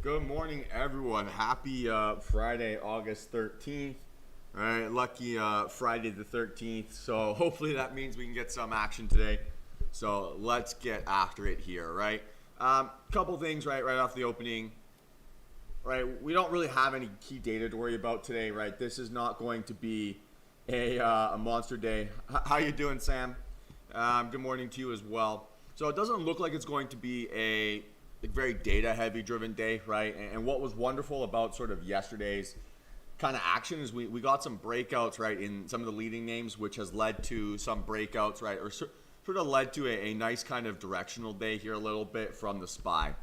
Good morning, everyone. Happy Friday, August 13th. All right, lucky Friday the 13th. So hopefully that means we can get some action today. So let's get after it here, right? Couple things, right off the opening. Right, we don't really have any key data to worry about today, right? This is not going to be a monster day. How you doing, Sam? Good morning to you as well. So it doesn't look like it's going to be a very data heavy driven day, right? And what was wonderful about sort of yesterday's kind of action is we got some breakouts, right, in some of the leading names, which has led to some breakouts, right, or sort of led to a nice kind of directional day here a little bit from the SPY.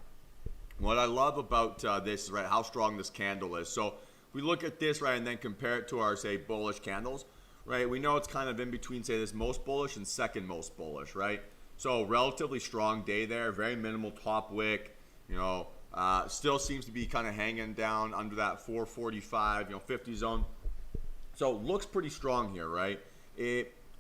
What I love about this is, right, how strong this candle is. So if we look at this, right, and then compare it to our, say, bullish candles, right, we know it's kind of in between, say, this most bullish and second most bullish, right? So relatively strong day there, very minimal top wick, still seems to be kind of hanging down under that 445, 50 zone. So looks pretty strong here, right?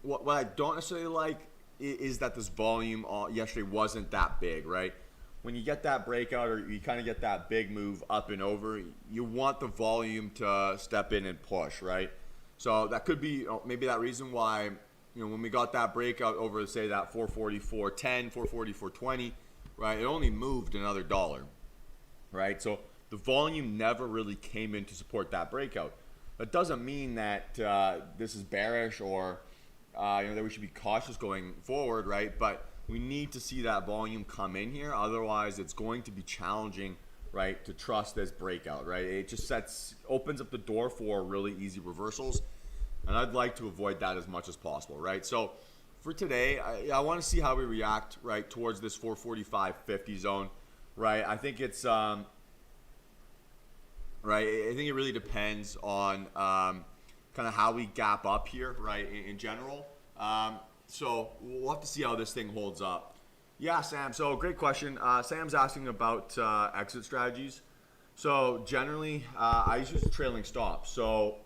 What I don't necessarily like is that this volume yesterday wasn't that big, right? When you get that breakout or you kind of get that big move up and over, you want the volume to step in and push, right? So that could be maybe that reason why, when we got that breakout over, say, that 444.10, 444.20, right, it only moved another dollar, right? So the volume never really came in to support that breakout. That doesn't mean that this is bearish or that we should be cautious going forward, right? But we need to see that volume come in here. Otherwise, it's going to be challenging, right, to trust this breakout, right? It just opens up the door for really easy reversals. And I'd like to avoid that as much as possible, right? So for today, I want to see how we react, right, towards this 445.50 zone, right? I think it's, right, I think it really depends on kind of how we gap up here, right, in general. So we'll have to see how this thing holds up. Yeah, Sam, so great question. Sam's asking about exit strategies. So generally, I use a trailing stop. So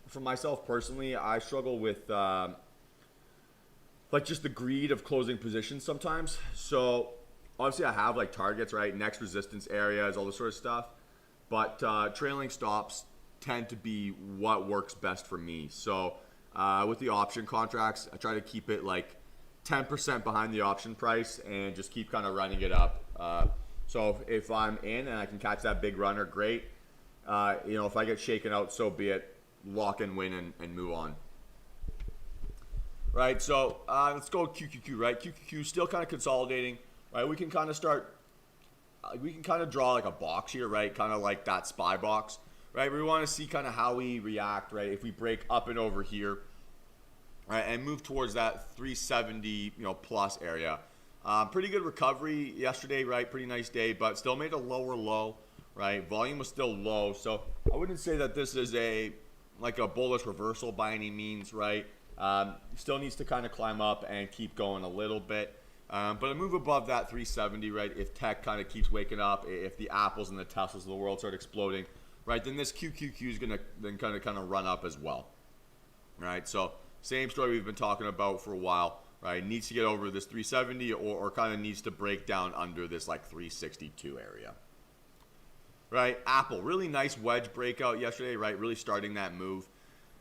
for myself personally, I struggle with just the greed of closing positions sometimes. So obviously I have like targets, right? Next resistance areas, all this sort of stuff. But trailing stops tend to be what works best for me. So with the option contracts, I try to keep it like 10% behind the option price and just keep kind of running it up. So if I'm in and I can catch that big runner, great. If I get shaken out, so be it. Lock and win and move on. Right, so let's go QQQ, right? QQQ still kind of consolidating, right? We can kind of draw like a box here, right? Kind of like that SPY box, right? We want to see kind of how we react, right? If we break up and over here, right, and move towards that 370, plus area. Pretty good recovery yesterday, right? Pretty nice day, but still made a lower low, right? Volume was still low, so I wouldn't say that this is like a bullish reversal by any means, right? Still needs to kind of climb up and keep going a little bit. But a move above that 370, right? If tech kind of keeps waking up, if the Apples and the Teslas of the world start exploding, right? Then this QQQ is going to then kind of run up as well, right? So same story we've been talking about for a while, right? Needs to get over this 370 or kind of needs to break down under this like 362 area. Right, Apple, really nice wedge breakout yesterday, right? Really starting that move.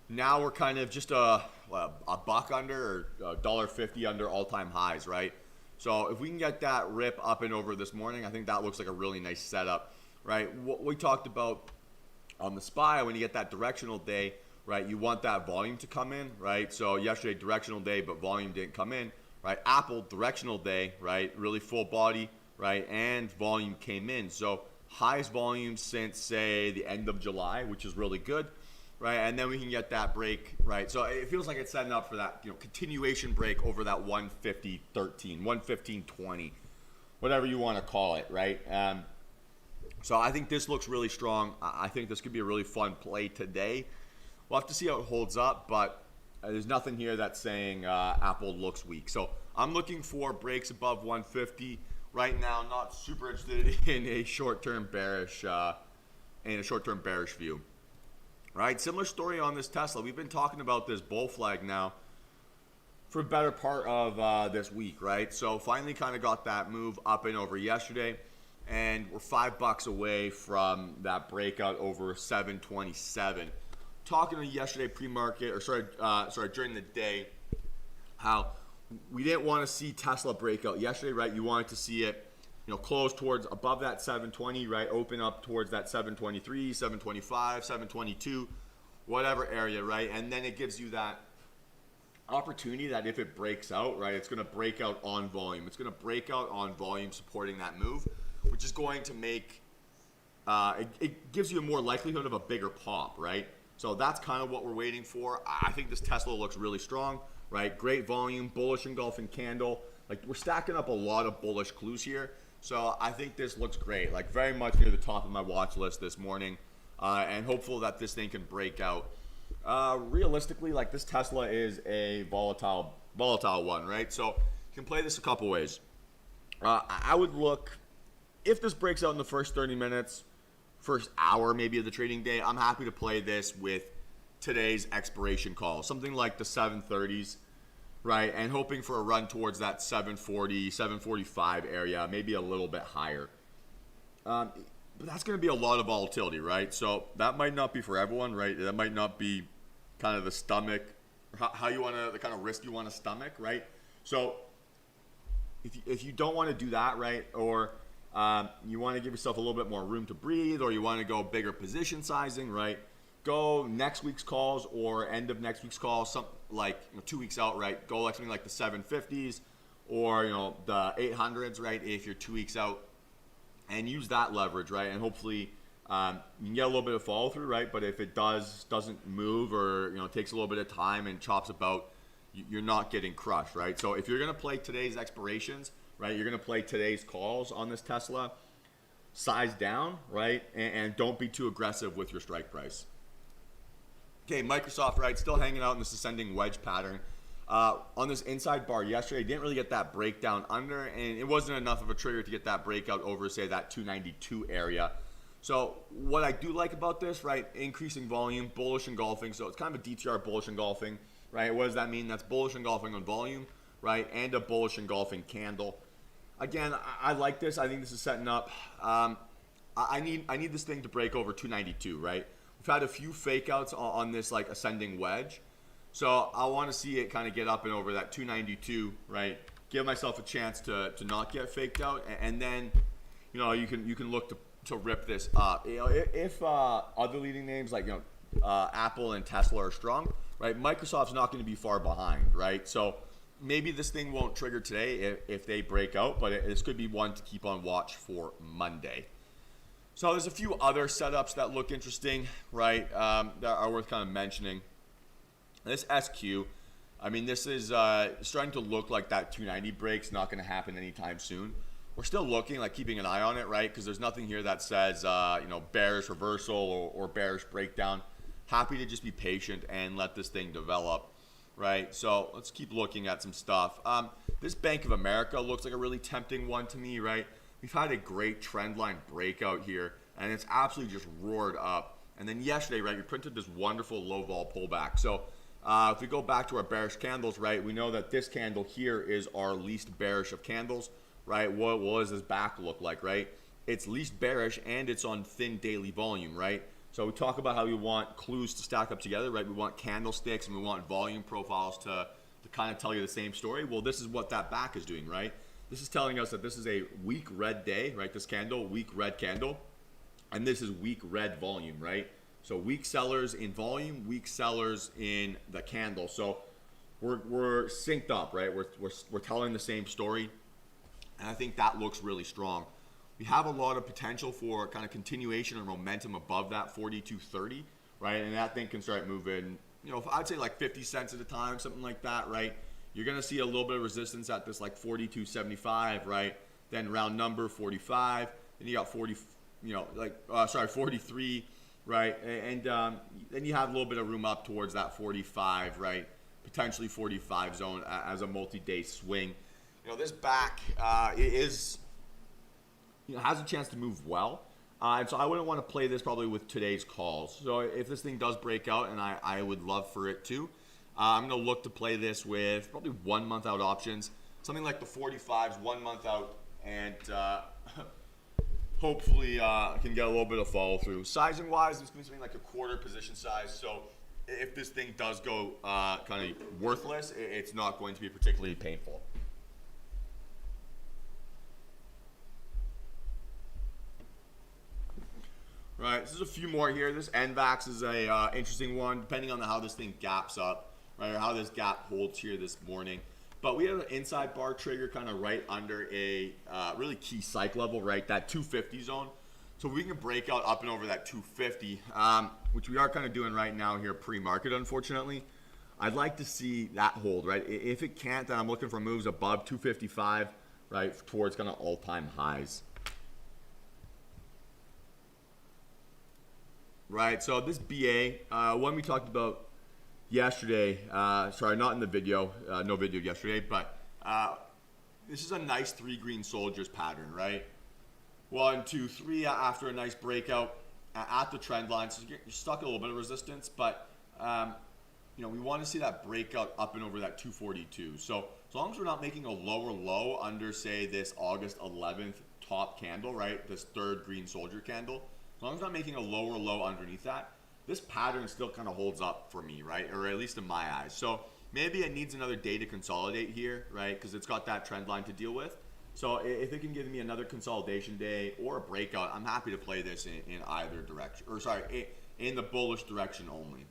Now we're kind of just a buck under or $1.50 under all-time highs, right? So if we can get that rip up and over this morning, I think that looks like a really nice setup, right? What we talked about on the SPY, when you get that directional day, right, you want that volume to come in, right? So yesterday, directional day, but volume didn't come in, right? Apple, directional day, right? Really full body, right? And volume came in. So highest volume since, say, the end of July, which is really good, right? And then we can get that break, right? So it feels like it's setting up for that, continuation break over that 150.13, 115.20, whatever you want to call it, right? So I think this looks really strong. I think this could be a really fun play today. We'll have to see how it holds up, but there's nothing here that's saying Apple looks weak. So I'm looking for breaks above 150. Right now, not super interested in a short-term bearish view. Right, similar story on this Tesla. We've been talking about this bull flag now for a better part of this week, right? So finally kind of got that move up and over yesterday. and we're $5 away from that breakout over 727. Talking to yesterday pre-market, or sorry, during the day, how we didn't want to see Tesla break out yesterday, right? You wanted to see it, close towards above that 720, right? Open up towards that 723, 725, 722, whatever area, right? And then it gives you that opportunity that if it breaks out, right, it's going to break out on volume. It's going to break out on volume supporting that move, which is going to make, it gives you a more likelihood of a bigger pop, right? So that's kind of what we're waiting for. I think this Tesla looks really strong, right? Great volume, bullish engulfing candle. Like, we're stacking up a lot of bullish clues here. So I think this looks great, like very much near the top of my watch list this morning, and hopeful that this thing can break out. Realistically, like, this Tesla is a volatile one, right? So you can play this a couple ways. I would look, if this breaks out in the first 30 minutes, first hour maybe of the trading day, I'm happy to play this with today's expiration call, something like the 730s, right? And hoping for a run towards that 740, 745 area, maybe a little bit higher. But that's going to be a lot of volatility, right? So that might not be for everyone, right? That might not be kind of the stomach, how you want to, the kind of risk you want to stomach, right? So if you don't want to do that, right, or you want to give yourself a little bit more room to breathe, or you want to go bigger position sizing, right? Go next week's calls or end of next week's calls, something like 2 weeks out, right? Go like something like the 750s or the 800s, right? If you're 2 weeks out, and use that leverage, right? And hopefully you can get a little bit of follow through, right? But if it doesn't move, or takes a little bit of time and chops about, you're not getting crushed, right? So if you're gonna play today's expirations, right? You're gonna play today's calls on this Tesla, size down, right? And don't be too aggressive with your strike price. Okay, Microsoft, right, still hanging out in this ascending wedge pattern. On this inside bar yesterday, didn't really get that breakdown under, and it wasn't enough of a trigger to get that breakout over, say, that 292 area. So what I do like about this, right, increasing volume, bullish engulfing. So it's kind of a DTR bullish engulfing, right? What does that mean? That's bullish engulfing on volume, right, and a bullish engulfing candle. Again, I like this. I think this is setting up. I need this thing to break over 292, right? We've had a few fake outs on this like ascending wedge. So I want to see it kind of get up and over that 292, right? Give myself a chance to not get faked out, and then you can look to rip this up. If other leading names like Apple and Tesla are strong, right? Microsoft's not going to be far behind, right? So maybe this thing won't trigger today if they break out, but this could be one to keep on watch for Monday. So there's a few other setups that look interesting, right? That are worth kind of mentioning. This SQ, I mean, this is starting to look like that 290 break's not going to happen anytime soon. We're still looking, like keeping an eye on it, right? Because there's nothing here that says, bearish reversal or bearish breakdown. Happy to just be patient and let this thing develop, right? So let's keep looking at some stuff. This Bank of America looks like a really tempting one to me, right? We've had a great trend line breakout here, and it's absolutely just roared up. And then yesterday, right, we printed this wonderful low vol pullback. So if we go back to our bearish candles, right, we know that this candle here is our least bearish of candles, right? What does this back look like, right? It's least bearish, and it's on thin daily volume, right? So we talk about how we want clues to stack up together, right? We want candlesticks and we want volume profiles to kind of tell you the same story. Well, this is what that back is doing, right? This is telling us that this is a weak red day, right? This candle, weak red candle, and this is weak red volume, right? So weak sellers in volume, weak sellers in the candle. So we're synced up, right? We're telling the same story, and I think that looks really strong. We have a lot of potential for kind of continuation or momentum above that 42.30, right? And that thing can start moving, I'd say like 50 cents at a time, something like that, right? You're going to see a little bit of resistance at this like 42.75, right? Then round number 45, then you got 43, right? And then you have a little bit of room up towards that 45, right? Potentially 45 zone as a multi-day swing. This back has a chance to move well. And so I wouldn't want to play this probably with today's calls. So if this thing does break out, and I would love for it to, I'm going to look to play this with probably 1 month out options. Something like the 45s, 1 month out, and hopefully can get a little bit of follow through. Sizing wise, it's going to be something like a quarter position size. So if this thing does go kind of worthless, it's not going to be particularly painful. Right, so there's a few more here. This NVAX is a interesting one, depending on how this thing gaps up, right, or how this gap holds here this morning. But we have an inside bar trigger kind of right under a really key psych level, right, that 250 zone. So we can break out up and over that 250, which we are kind of doing right now here pre-market, unfortunately. I'd like to see that hold, right? If it can't, then I'm looking for moves above 255, right, towards kind of all-time highs. Right, so this BA, one we talked about yesterday, sorry, not in the video, no video yesterday, but this is a nice 3 green soldiers pattern, right? 1, 2, 3 after a nice breakout at the trend line, so you're stuck a little bit of resistance, but you know, we want to see that breakout up and over that 242. So as long as we're not making a lower low under, say, this August 11th top candle, right, this third green soldier candle, as long as I'm making a lower low underneath that, this pattern still kind of holds up for me, right? Or at least in my eyes. So maybe it needs another day to consolidate here, right? Because it's got that trend line to deal with. So if it can give me another consolidation day or a breakout, I'm happy to play this in either direction. Or sorry, in the bullish direction only,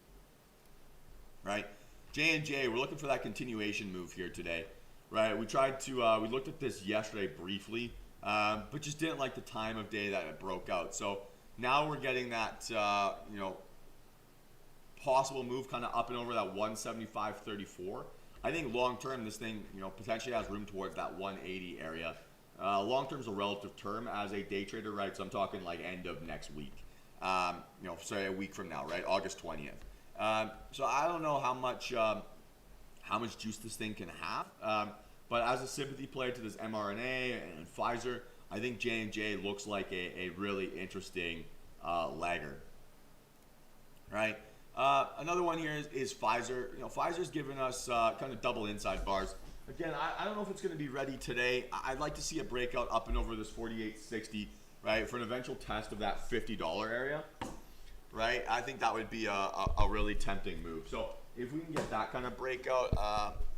right? J&J, we're looking for that continuation move here today, right? We tried to, we looked at this yesterday briefly, but just didn't like the time of day that it broke out. So now we're getting that, you know, possible move kind of up and over that 175.34. I think long term, this thing, you know, potentially has room towards that 180 area. Long term is a relative term as a day trader, right? So I'm talking like end of next week, you know, sorry, a week from now, right? August 20th. So I don't know how much juice this thing can have. But as a sympathy player to this mRNA and Pfizer, I think J&J looks like a really interesting lagger, right? Another one here is Pfizer. You know, Pfizer's given us kind of double inside bars. Again, I don't know if it's going to be ready today. I'd like to see a breakout up and over this 48.60, right, for an eventual test of that $50 area, right? I think that would be a really tempting move. So if we can get that kind of breakout,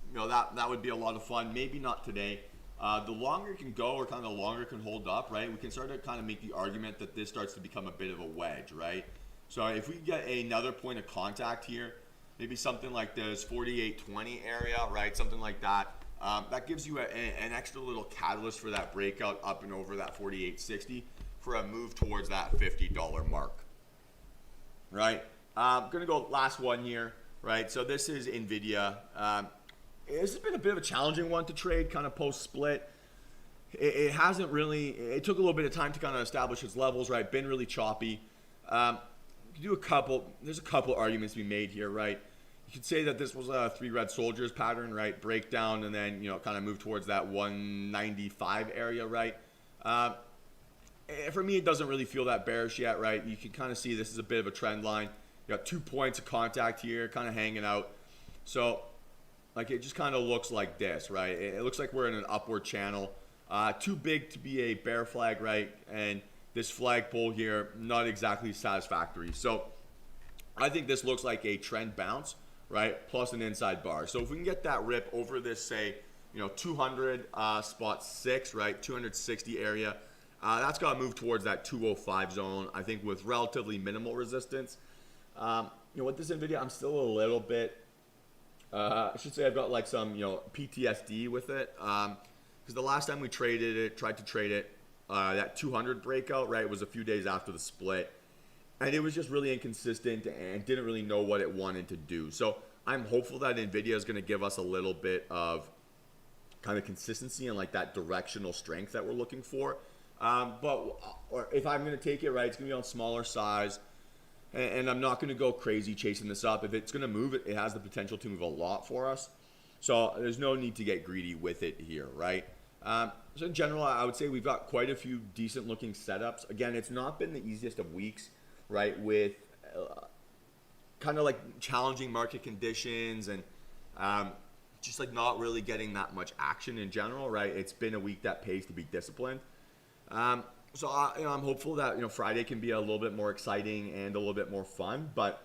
you know, that would be a lot of fun. Maybe not today. The longer it can go, or kind of the longer it can hold up, right, we can start to kind of make the argument that this starts to become a bit of a wedge, right? So if we get another point of contact here, maybe something like this 48.20 area, right, something like that, that gives you an extra little catalyst for that breakout up and over that 48.60 for a move towards that $50 mark, right? I'm going to go last one here, right? So this is Nvidia. This has been a bit of a challenging one to trade kind of post-split. It hasn't really, it took a little bit of time to kind of establish its levels, right? Been really choppy. You do there's a couple arguments to be made here, right? You could say that this was a 3 red soldiers pattern, right? Breakdown and then, you know, kind of move towards that 195 area, right? For me, it doesn't really feel that bearish yet, right? You can kind of see this is a bit of a trend line. You got 2 points of contact here, kind of hanging out. So, like, it just kind of looks like this, right? It looks like we're in an upward channel. Too big to be a bear flag, right? And this flagpole here, not exactly satisfactory. So I think this looks like a trend bounce, right? Plus an inside bar. So if we can get that rip over this, say, you know, 200 spot 6, right? 260 area. That's got to move towards that 205 zone, I think, with relatively minimal resistance. You know, with this Nvidia, I'm still a little bit, I should say I've got like some, you know, PTSD with it. Because the last time we tried to trade it, that 200 breakout, right, was a few days after the split. And it was just really inconsistent and didn't really know what it wanted to do. So I'm hopeful that Nvidia is going to give us a little bit of kind of consistency and like that directional strength that we're looking for. Or if I'm going to take it, right, it's going to be on smaller size. And I'm not going to go crazy chasing this up. If it's going to move, it has the potential to move a lot for us. So there's no need to get greedy with it here, right? So in general, I would say we've got quite a few decent looking setups. Again, it's not been the easiest of weeks, right? With kind of like challenging market conditions and just like not really getting that much action in general, right? It's been a week that pays to be disciplined. So I'm hopeful that Friday can be a little bit more exciting and a little bit more fun, but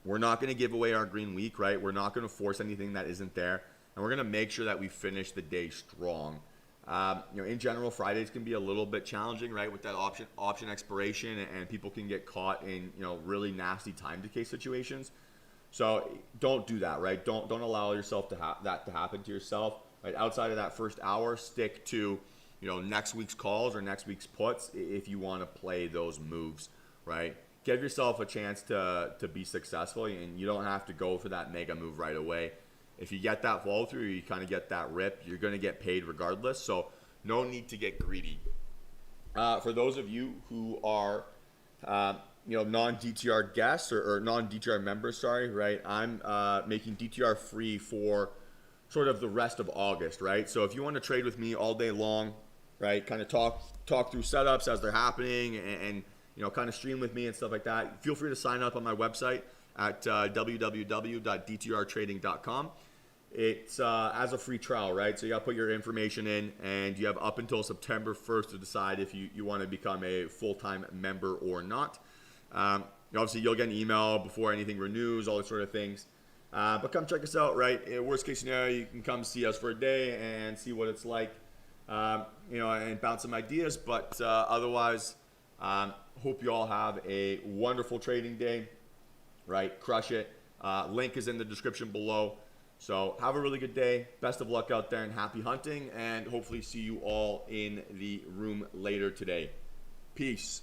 we're not going to give away our green week, right? We're not going to force anything that isn't there, and we're going to make sure that we finish the day strong. In general, Fridays can be a little bit challenging, right, with that option expiration, and people can get caught in really nasty time decay situations. So don't do that, right? Don't allow yourself to that to happen to yourself. Right, outside of that first hour, stick to next week's calls or next week's puts if you want to play those moves, right? Give yourself a chance to be successful, and you don't have to go for that mega move right away. If you get that follow through, you kind of get that rip, you're going to get paid regardless. So no need to get greedy. For those of you who are non-DTR guests or non-DTR members, sorry, right? I'm making DTR free for sort of the rest of August, right? So if you want to trade with me all day long, right, kind of talk through setups as they're happening and kind of stream with me and stuff like that, feel free to sign up on my website at www.dtrtrading.com. It's as a free trial, right? So you got to put your information in, and you have up until September 1st to decide if you want to become a full-time member or not. Obviously, you'll get an email before anything renews, all those sort of things. But come check us out, right? In worst case scenario, you can come see us for a day and see what it's like, and bounce some ideas. But otherwise, hope you all have a wonderful trading day, right? Crush it. Link is in the description below. So have a really good day. Best of luck out there and happy hunting, and hopefully see you all in the room later today. Peace.